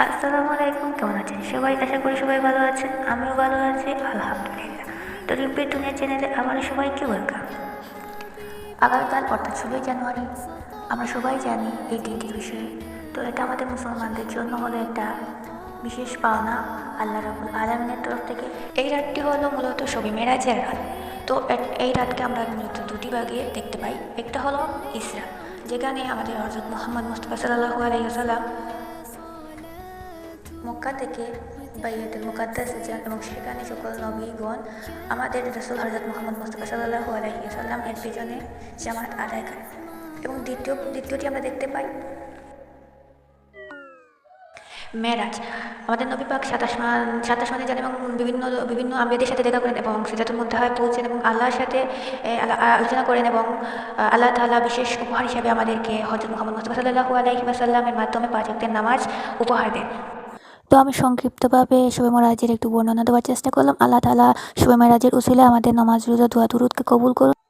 আসসালামু আলাইকুম, কেমন আছেন সবাই? আশা করি সবাই ভালো আছেন, আমিও ভালো আছি আলহামদুলিল্লাহ। তো রিম্পির দুনিয়া চ্যানেলে আবার সবাইকে ওয়েলকাম। আগামীকাল অর্থাৎ 16 জানুয়ারি আমরা সবাই জানি এই দিনটির বিষয়ে। তো এটা আমাদের মুসলমানদের জন্য হলো একটা বিশেষ পাওনা আল্লাহ রাব্বুল আলামিনের তরফ থেকে। এই রাতটি হলো মূলত শবে মেরাজের রাত। তো এই রাতকে আমরা মূলত দুটি ভাগে দেখতে পাই। একটা হলো ইসরা, যেখানে আমাদের হযরত মুহাম্মদ মুস্তাফা সাল্লাল্লাহু আলাইহি ওয়াসাল্লাম মক্কা থেকে বাইতুল মুকাদ্দাসে যান এবং সেখানে সকল নবীগণ আমাদের রাসূল হযরত মুহাম্মদ মুস্তাফা সাল্লাল্লাহু আলাইহি ওয়াসাল্লাম এর পিছনে জামাত আদায় করেন। এবং দ্বিতীয়টি আমরা দেখতে পাই মেরাজ। আমাদের নবী পাক 27 মানে যান এবং বিভিন্ন বিভিন্ন আম্বিয়াদের সাথে দেখা করেন এবং সিদরাতুল মুনতাহায় পৌঁছেন এবং আল্লাহর সাথে আলোচনা করেন এবং আল্লাহ তাআলা বিশেষ উপহার হিসেবে আমাদেরকে হযরত মুহাম্মদ মুস্তাফা সাল্লাল্লাহু আলাইহি ওয়াসাল্লামের মাধ্যমে 5 ওয়াক্তের নামাজ উপহার দেন। তো আমি সংক্ষিপ্তভাবে শবে মেরাজের একটু বর্ণনা দেওয়ার চেষ্টা করলাম। আল্লাহ তাআলা শবে মেরাজের উসিলায় আমাদের নামাজ, রোজা, দোয়া, দুরূদকে কবুল করুন।